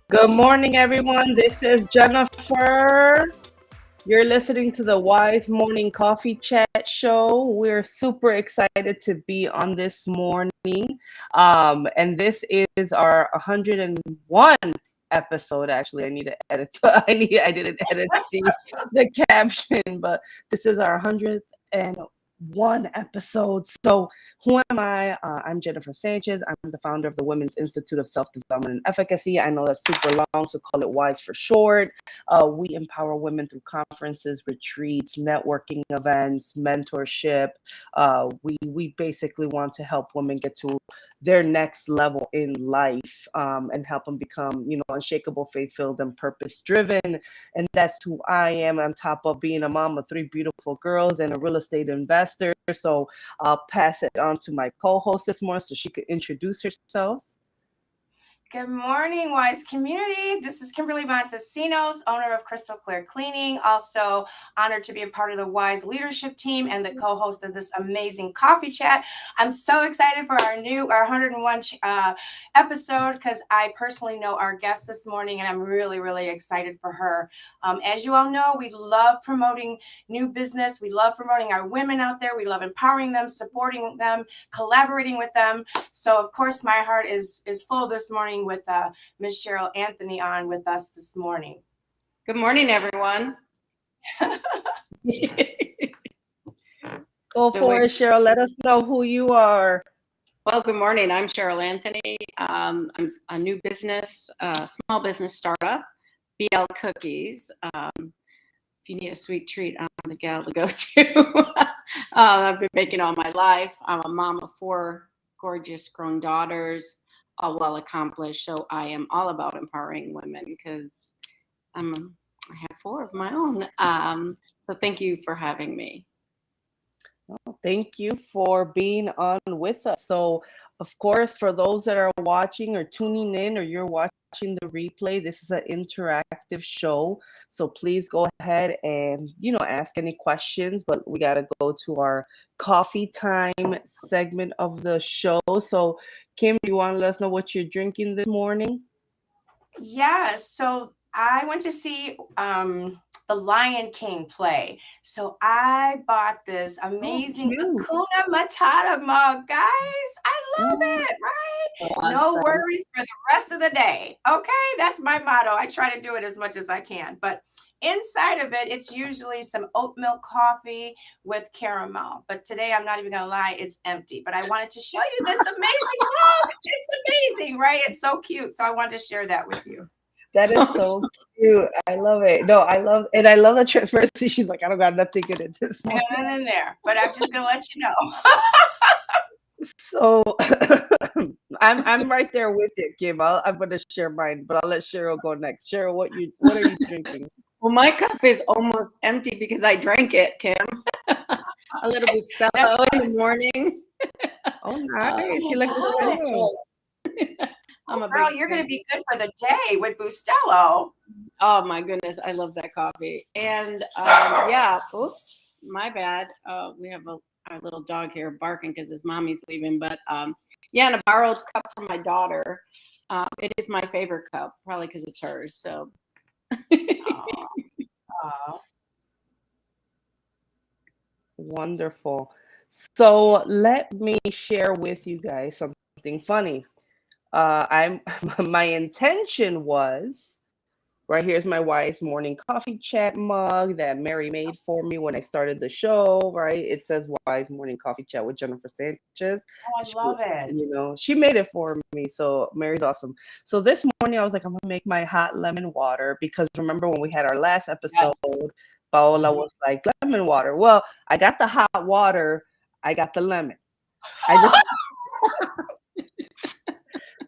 Good morning, everyone. This is Jennifer. You're listening to the Wise Morning Coffee Chat Show. We're super excited to be on this morning. And this is our 101 episode. Actually, I need to edit. I didn't edit the caption, but this is our 101 episode. So who am I? I'm Jennifer Sanchez. I'm the founder of the Women's Institute of Self-Development and Efficacy. I know that's super long, so call it WISE for short. We empower women through conferences, retreats, networking events, mentorship. We basically want to help women get to their next level in life, and help them become, unshakable, faith-filled, and purpose-driven. And that's who I am, on top of being a mom of three beautiful girls and a real estate investor. So I'll pass it on to my co-host this morning so she could introduce herself. Good morning, Wise community. This is Kimberly Montesinos, owner of Crystal Clear Cleaning. Also honored to be a part of the Wise leadership team and the co-host of this amazing coffee chat. I'm so excited for our 101 episode because I personally know our guest this morning and I'm really, really excited for her. As you all know, we love promoting new business. We love promoting our women out there. We love empowering them, supporting them, collaborating with them. So of course, my heart is full this morning with Miss Cheryl Anthony on with us this morning. Good morning, everyone. Go for it, Cheryl. Let us know who you are. Well, good morning. I'm Cheryl Anthony. I'm a new business, small business startup, BL Cookies. If you need a sweet treat, I'm the gal to go to. I've been baking all my life. I'm a mom of four gorgeous grown daughters, all well accomplished. So I am all about empowering women because I have four of my own. So thank you for having me. Well, thank you for being on with us. So, of course, for those that are watching or tuning in, or you're watching the replay, this is an interactive show. So please go ahead and, ask any questions, but we got to go to our coffee time segment of the show. So, Kim, you want to let us know what you're drinking this morning? Yeah, so I went to see the Lion King play. So I bought this amazing Hakuna Matata mug, guys. I love it, right? No worries for the rest of the day. Okay, that's my motto. I try to do it as much as I can. But inside of it, it's usually some oat milk coffee with caramel. But today, I'm not even going to lie, it's empty. But I wanted to show you this amazing mug. It's amazing, right? It's so cute. So I wanted to share that with you. That is so cute. I love it. No, I love the transparency. She's like, I don't got nothing in it this morning. Nothing in there, but I'm just gonna let you know. So I'm right there with you, Kim. I'm gonna share mine, but I'll let Cheryl go next. Cheryl, what are you drinking? Well, my cup is almost empty because I drank it, Kim. A little Bustelo in the morning. Oh, nice. You like Bustelo. Girl, you're going to be good for the day with Bustelo. Oh, my goodness. I love that coffee. And oops, my bad. We have our little dog here barking because his mommy's leaving. But and a borrowed cup from my daughter. It is my favorite cup, probably because it's hers. So. Wonderful. So let me share with you guys something funny. My intention was, right here's my Wise Morning Coffee Chat mug that Mary made for me when I started the show, right? It says Wise Morning Coffee Chat with Jennifer Sanchez. Oh, I love it. She made it for me. So Mary's awesome. So this morning I was like, I'm gonna make my hot lemon water because remember when we had our last episode, Paola was like, lemon water. Well, I got the hot water, I got the lemon.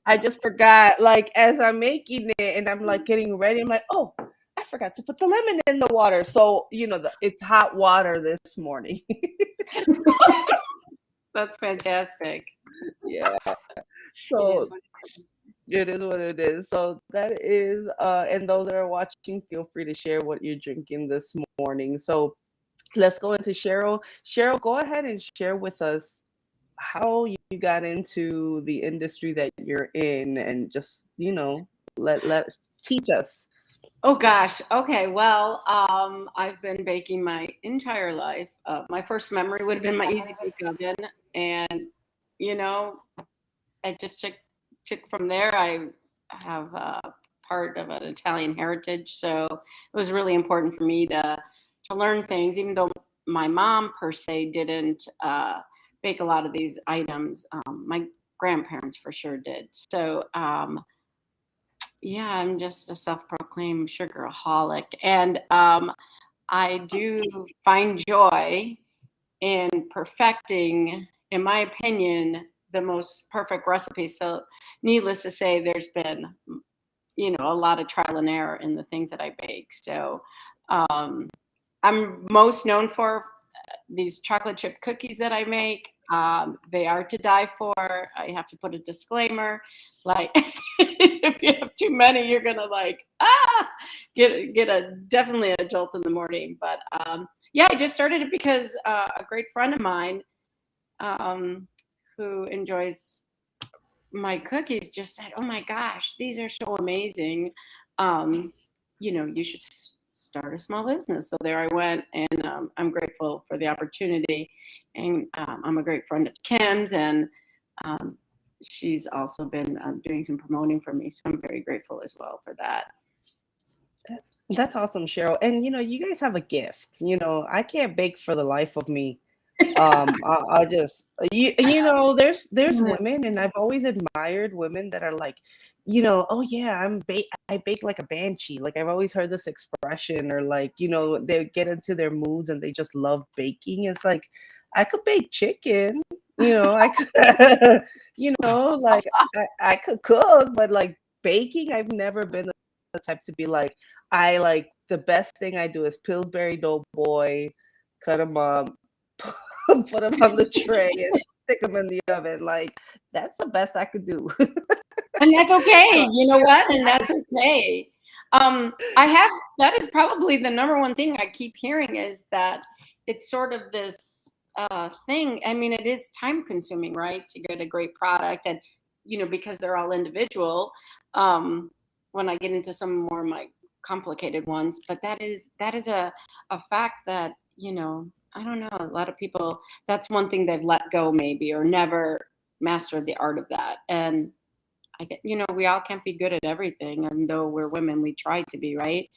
I just forgot, like, as I'm making it and I'm like getting ready, I'm like, oh, I forgot to put the lemon in the water. So, it's hot water this morning. That's fantastic. Yeah. So it is what it is. So that is, and those that are watching, feel free to share what you're drinking this morning. So let's go into Cheryl. Cheryl, go ahead and share with us how you got into the industry that you're in and just, Let teach us. Oh gosh. Okay. Well, I've been baking my entire life. My first memory would have been my Easy Bake Oven, and you know, I just took from there. I have part of an Italian heritage, so it was really important for me to learn things, even though my mom per se didn't bake a lot of these items. My grandparents for sure did. So. Yeah, I'm just a self-proclaimed sugaraholic, and I do find joy in perfecting, in my opinion, the most perfect recipe. So, needless to say, there's been, a lot of trial and error in the things that I bake. So, um, I'm most known for these chocolate chip cookies that I make. They are to die for. I have to put a disclaimer, like if you have too many, you're gonna get a definitely a jolt in the morning. But yeah, I just started it because a great friend of mine who enjoys my cookies just said, "Oh my gosh, these are so amazing. You should start a small business." So there I went, and I'm grateful for the opportunity. And I'm a great friend of Kim's, and she's also been doing some promoting for me. So I'm very grateful as well for that. That's awesome, Cheryl. And you guys have a gift. I can't bake for the life of me. I just there's women, and I've always admired women that are like, oh yeah, I bake like a banshee. Like I've always heard this expression, or like, they get into their moods and they just love baking. It's like I could bake chicken, I could like I could cook, but like baking, I've never been the type to be like, I like the best thing I do is Pillsbury Doughboy, cut them up, put them on the tray and stick them in the oven. Like that's the best I could do. And that's okay. You know what? And that's okay. That is probably the number one thing I keep hearing, is that it's sort of this thing. I mean, it is time consuming, right? To get a great product, and, because they're all individual, when I get into some more of my complicated ones, but that is a fact that, I don't know, a lot of people, that's one thing they've let go maybe, or never mastered the art of that. And I get, we all can't be good at everything, and though we're women, we try to be, right?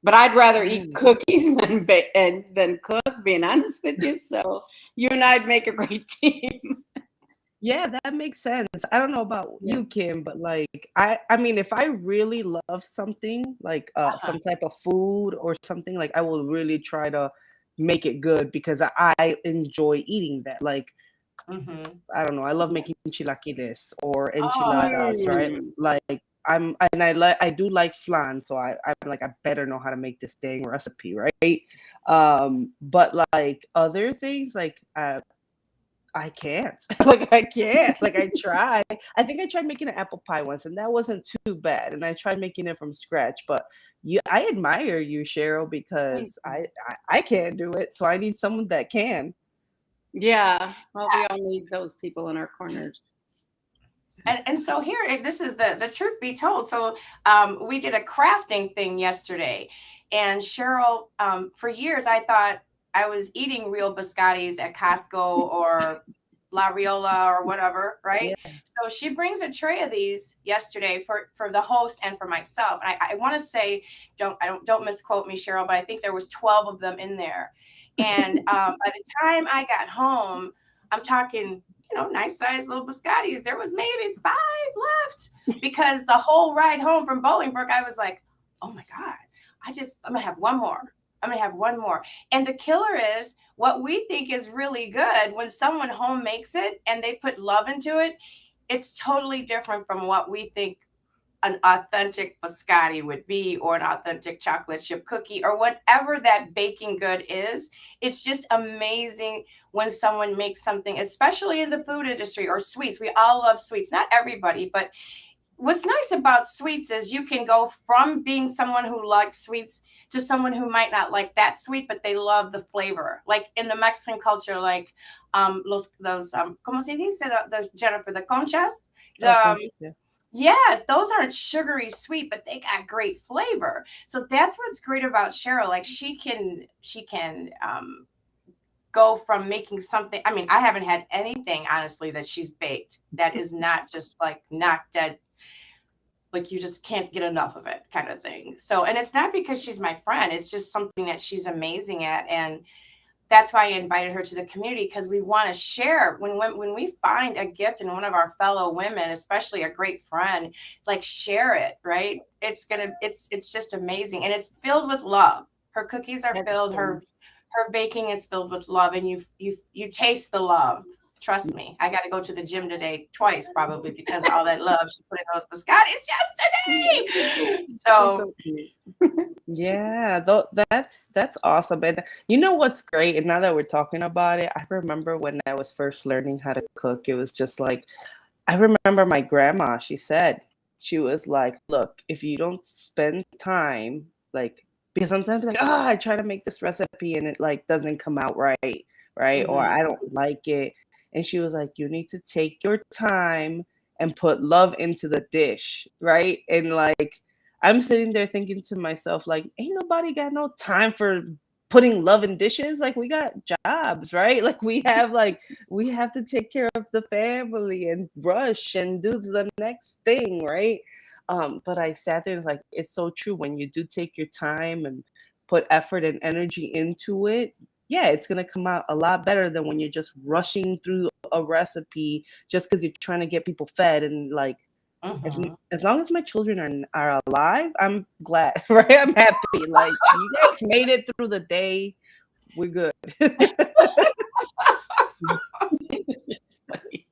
But I'd rather eat cookies than than cook, being honest with you. So you and I'd make a great team. Yeah, that makes sense. I don't know about you, Kim, but like I mean, if I really love something, like some type of food or something, like I will really try to make it good because I enjoy eating that. Like I don't know, I love making chilaquiles or enchiladas, right? Like I do like flan, so I'm like, I better know how to make this dang recipe, right? But like other things, like I can't. Like I can't. Like I try. I think I tried making an apple pie once, and that wasn't too bad. And I tried making it from scratch. But I admire you, Cheryl, because I can't do it. So I need someone that can. Yeah. Well, we all need those people in our corners. And so here, this is the truth be told. So we did a crafting thing yesterday, and Cheryl, for years I thought I was eating real biscottis at Costco or La Riola or whatever, right? Yeah. So she brings a tray of these yesterday for the host and for myself. And I want to say, don't misquote me, Cheryl, but I think there was 12 of them in there. And by the time I got home, I'm talking, nice sized little biscottis. There was maybe 5 left, because the whole ride home from Bolingbrook, I was like, oh my God, I'm gonna have one more. I'm gonna have one more. And the killer is, what we think is really good, when someone home makes it and they put love into it, it's totally different from what we think an authentic biscotti would be, or an authentic chocolate chip cookie, or whatever that baking good is. It's just amazing when someone makes something, especially in the food industry or sweets. We all love sweets, not everybody, but what's nice about sweets is you can go from being someone who likes sweets to someone who might not like that sweet, but they love the flavor. Like in the Mexican culture, like those como se dice, those, Jennifer, the conchas, Yeah. Yes, those aren't sugary sweet, but they got great flavor. So that's what's great about Cheryl. Like she can go from making something. I mean, I haven't had anything honestly that she's baked that is not just like not dead, like you just can't get enough of it kind of thing. So, and it's not because she's my friend, it's just something that she's amazing at. And that's why I invited her to the community, because we want to share when we find a gift in one of our fellow women, especially a great friend. It's like, share it, right? It's just amazing, and it's filled with love. Her cookies are That's filled. true. Her baking is filled with love, and you taste the love. Trust me, I got to go to the gym today twice probably because of all that love she put in those biscottis yesterday. You're So so sweet. Yeah, that's awesome. And you know what's great? And now that we're talking about it, I remember when I was first learning how to cook, it was just like I remember my grandma, she was like, look, if you don't spend time, like, because sometimes like, oh, I try to make this recipe and it like doesn't come out right, right? Or mhm. I don't like it. And she was like, you need to take your time and put love into the dish, right? And like I'm sitting there thinking to myself, like, ain't nobody got no time for putting love in dishes. Like we got jobs, right? We have to take care of the family and rush and do the next thing, right? But I sat there and like it's so true when you do take your time and put effort and energy into it. Yeah, it's gonna come out a lot better than when you're just rushing through a recipe just because you're trying to get people fed and like if Mhm. as long as my children are alive, I'm glad, right? I'm happy. Like you guys made it through the day. We're good. It's funny.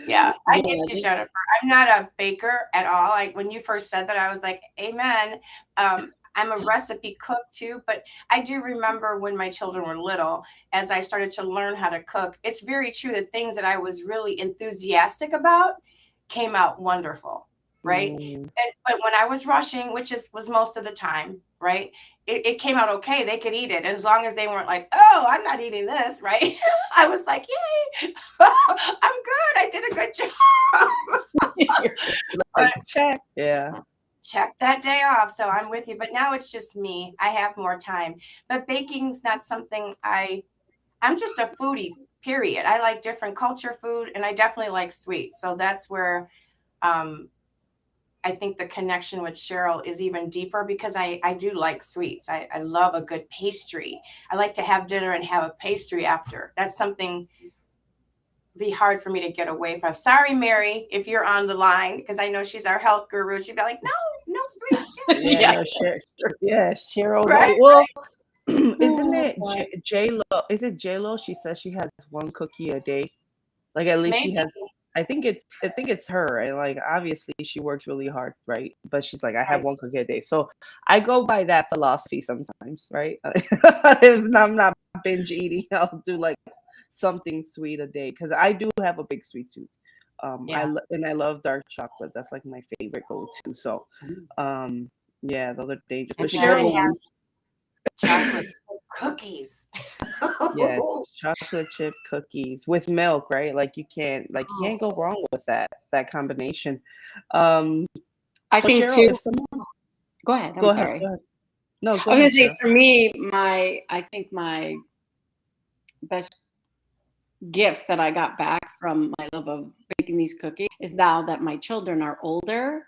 Yeah, I get Yeah, you, just Jennifer. I'm not a baker at all. Like when you first said that, I was like, amen. I'm a recipe cook too, but I do remember when my children were little, as I started to learn how to cook, it's very true that things that I was really enthusiastic about came out wonderful, right? mm, But when I was rushing, which was most of the time, right? It came out okay. They could eat it as long as they weren't like, oh, I'm not eating this, right? I was like, yay, I'm good. I did a good job. like But check. Yeah. check that day off. So I'm with you. But now it's just me. I have more time. But baking's not something I'm just a foodie, period. I like different culture food and I definitely like sweets. So that's where um I think the connection with Cheryl is even deeper because I do like sweets. I love a good pastry. I like to have dinner and have a pastry after. That's something be hard for me to get away from. Sorry, Mary, if you're on the line, because I know she's our health guru. She'd be like, no, no sweets, Yeah, Yeah. no shit. Yeah, Cheryl's right? well, isn't Oh, it gosh. J Lo? Is it J Lo? She says she has one cookie a day. Like at least she Maybe. has. I think it's her, and like obviously she works really hard, right? But she's like, I have Right. one cookie a day, so I go by that philosophy sometimes, right? If I'm not binge eating, I'll do like something sweet a day because I do have a big sweet tooth. Yeah. And I love dark chocolate. That's like my favorite go-to. So, um, yeah, those are dangerous. But That's a Gotta good Cheryl, have one. chocolate cookies. yeah, chocolate chip cookies with milk, right? Like you can't go wrong with that combination. Um, I so think Cheryl, too. if someone Go ahead. go I'm ahead, sorry. go ahead. No, go I was gonna ahead, say Cheryl. for me, I think my best gift that I got back from my love of baking these cookies is now that my children are older,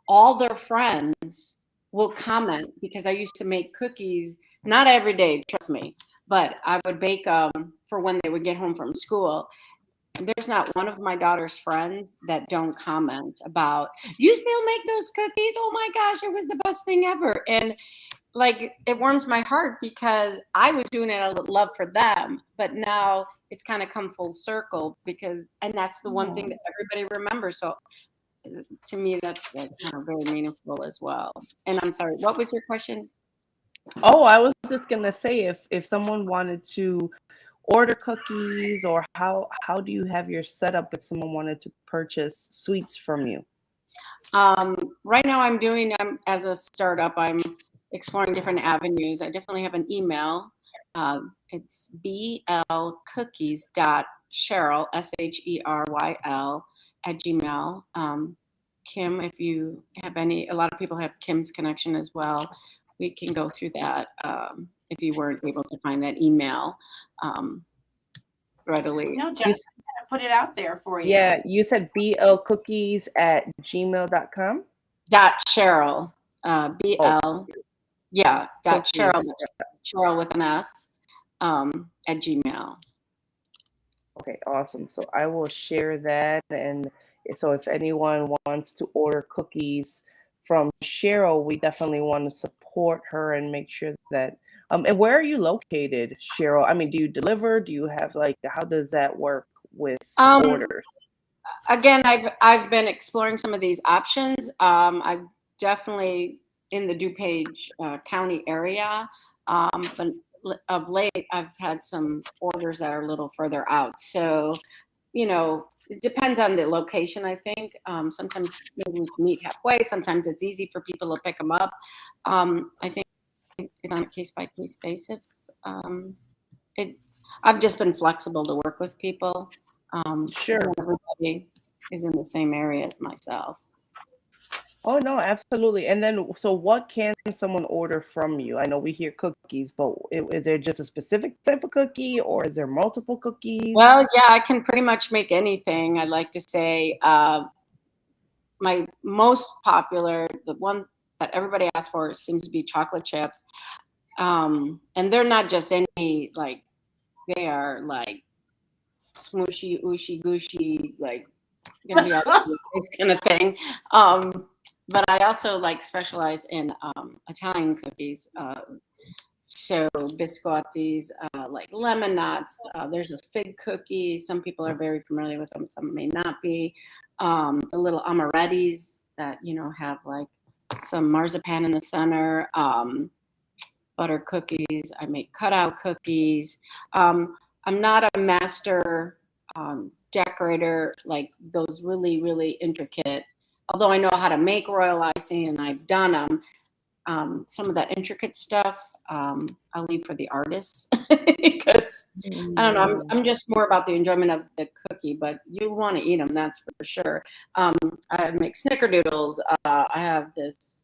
all their friends will comment because I used to make cookies, not every day, trust me, but I would bake for when they would get home from school. And there's not one of my daughter's friends that don't comment about, you still make those cookies? Oh my gosh, it was the best thing ever. And like it warms my heart because I was doing it out of love for them, but now it's kind of come full circle because, and that's the one thing that everybody remembers. So to me, that's like kind of very meaningful as well. And I'm sorry, what was your question? Oh, I was just gonna say if someone wanted to order cookies or how do you have your setup if someone wanted to purchase sweets from you? Right now, as a startup, I'm exploring different avenues. I definitely have an email. It's blcookies.cheryl, Sheryl, @gmail. Kim, if you have any. A lot of people have Kim's connection as well. We can go through that if you weren't able to find that email readily. No, Jen, I'm gonna put it out there for you. Yeah, you said blcookies@gmail.com. Cheryl, BL, yeah, Cookies. Cheryl with an S, at Gmail. Okay, awesome. So I will share that. And so if anyone wants to order cookies from Cheryl, we definitely want to support her and make sure that. And where are you located, Cheryl? I mean, do you deliver? Do you have how does that work with orders? Again, I've been exploring some of these options. I've definitely in the DuPage County area, but of late I've had some orders that are a little further out. So, it depends on the location. I think sometimes maybe we can meet halfway. Sometimes it's easy for people to pick them up. I think it's on a case-by-case basis. I've just been flexible to work with people. Sure. Everybody is in the same area as myself. Oh, no, absolutely. And then, so what can someone order from you? I know we hear cookies, but is there just a specific type of cookie, or is there multiple cookies? Well, yeah, I can pretty much make anything. I'd like to say my most popular, the one that everybody asks for, seems to be chocolate chips. And they're not just any, they are smooshy, ooshy, gushy, gonna be all this kind of thing. But I also specialize in Italian cookies. So biscottis, like lemon nuts. There's a fig cookie. Some people are very familiar with them. Some may not be. The little amarettis that have some marzipan in the center. Butter cookies. I make cutout cookies. I'm not a master decorator, like those really, really intricate. Although I know how to make royal icing and I've done them, some of that intricate stuff I'll leave for the artists because I don't know. I'm just more about the enjoyment of the cookie, but you want to eat them, that's for sure. I make snickerdoodles. I have this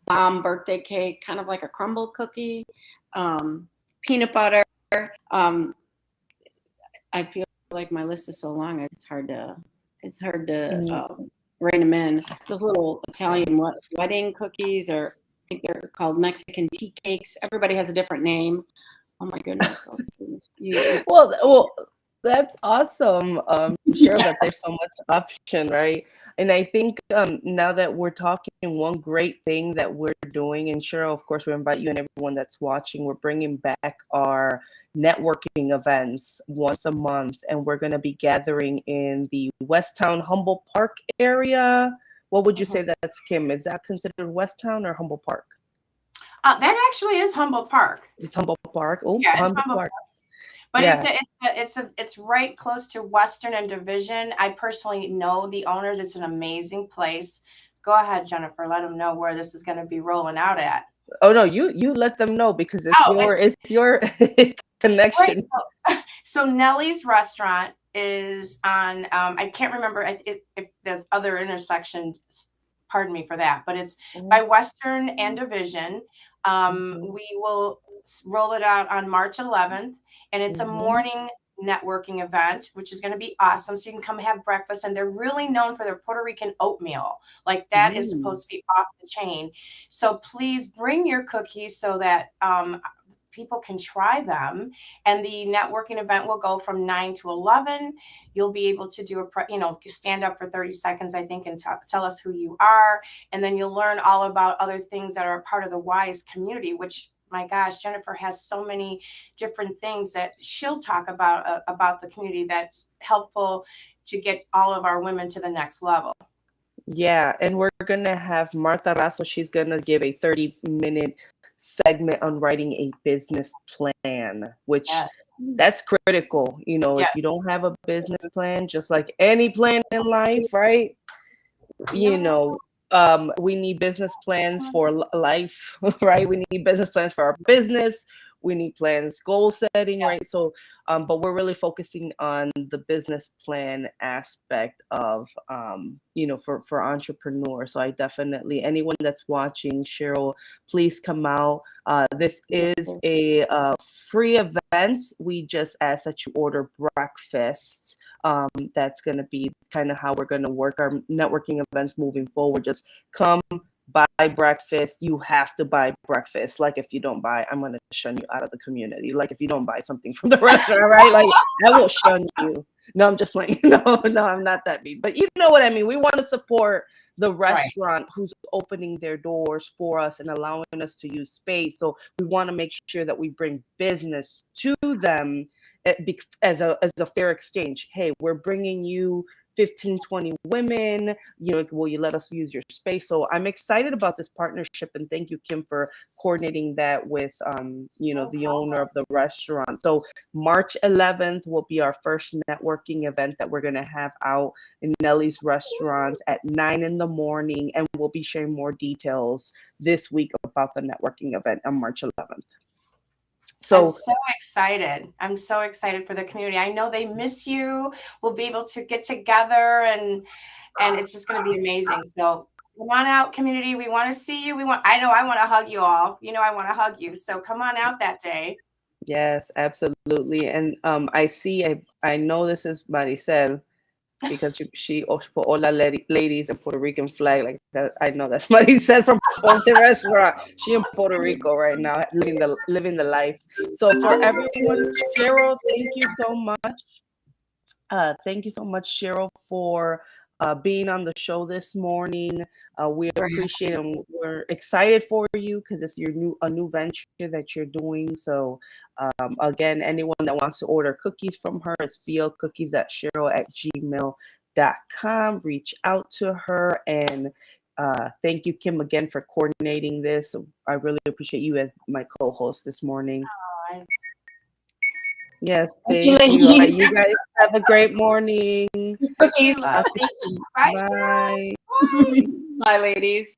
bomb birthday cake, kind of like a crumble cookie, peanut butter. I feel like my list is so long, it's hard to rein them in. Those little Italian wedding cookies, or I think they're called Mexican tea cakes. Everybody has a different name. Oh my goodness. Well, that's awesome, Cheryl, that there's so much option, right? And I think now that we're talking, one great thing that we're doing, and Cheryl, of course, we invite you and everyone that's watching, we're bringing back our networking events once a month, and we're going to be gathering in the Westtown Humboldt Park area. What would you say that's, Kim? Is that considered Westtown or Humboldt Park? That actually is Humboldt Park. It's Humboldt Park. Oh, yeah, Humboldt Park. But it's right close to Western and Division. I personally know the owners. It's an amazing place. Go ahead, Jennifer. Let them know where this is going to be rolling out at. Oh no, you let them know because it's your connection. Right. So Nellie's restaurant is on. I can't remember if there's other intersections. Pardon me for that, but it's by Western and Division. We will roll it out on March 11th, and it's a morning networking event, which is going to be awesome. So you can come have breakfast, and they're really known for their Puerto Rican oatmeal. Like that is supposed to be off the chain. So please bring your cookies so that people can try them. And the networking event will go from 9 to 11. You'll be able to do stand up for 30 seconds, I think, and tell us who you are. And then you'll learn all about other things that are part of the WISE community, which, my gosh, Jennifer has so many different things that she'll talk about the community that's helpful to get all of our women to the next level. Yeah, and we're going to have Martha Rasso. She's going to give a 30-minute segment on writing a business plan, which that's critical. If you don't have a business plan, just like any plan in life, right? We need business plans for life, right? We need business plans for our business. we need plans, goal setting, right? So, but we're really focusing on the business plan aspect of, for entrepreneurs. So I definitely, anyone that's watching, Cheryl, please come out. This is a free event. We just ask that you order breakfast. That's going to be kind of how we're going to work our networking events moving forward. Just come, buy breakfast. You have to buy breakfast. Like if you don't buy, I'm going to shun you out of the community. Like if you don't buy something from the restaurant, right? Like I will shun you. No, I'm just playing. No, I'm not that mean. But you know what I mean. We want to support the restaurant who's opening their doors for us and allowing us to use space. So we want to make sure that we bring business to them as a fair exchange. Hey, we're bringing you 15, 20 women, will you let us use your space? So I'm excited about this partnership, and thank you, Kim, for coordinating that with, the owner of the restaurant. So March 11th will be our first networking event that we're going to have out in Nelly's restaurant at 9 in the morning, and we'll be sharing more details this week about the networking event on March 11th. So I'm so excited. I'm so excited for the community. I know they miss you. We'll be able to get together and it's just going to be amazing. So come on out, community. We want to see you. I know I want to hug you all. I want to hug you. So come on out that day. Yes, absolutely. And I know this is Maricel, because she put all the ladies in Puerto Rican flag like that. I know that's what he said from Ponce Restaurant. She in Puerto Rico right now, living the life. So for everyone, Cheryl, thank you so much. Thank you so much, Cheryl, for being on the show this morning. We appreciate it, and we're excited for you because it's a new venture that you're doing. So again, anyone that wants to order cookies from her, it's blcookies@cheryl@gmail.com. Reach out to her, and thank you, Kim, again for coordinating this. I really appreciate you as my co-host this morning. Yes, thank you. You guys have a great morning. Cookies. Bye. Bye. Bye, ladies.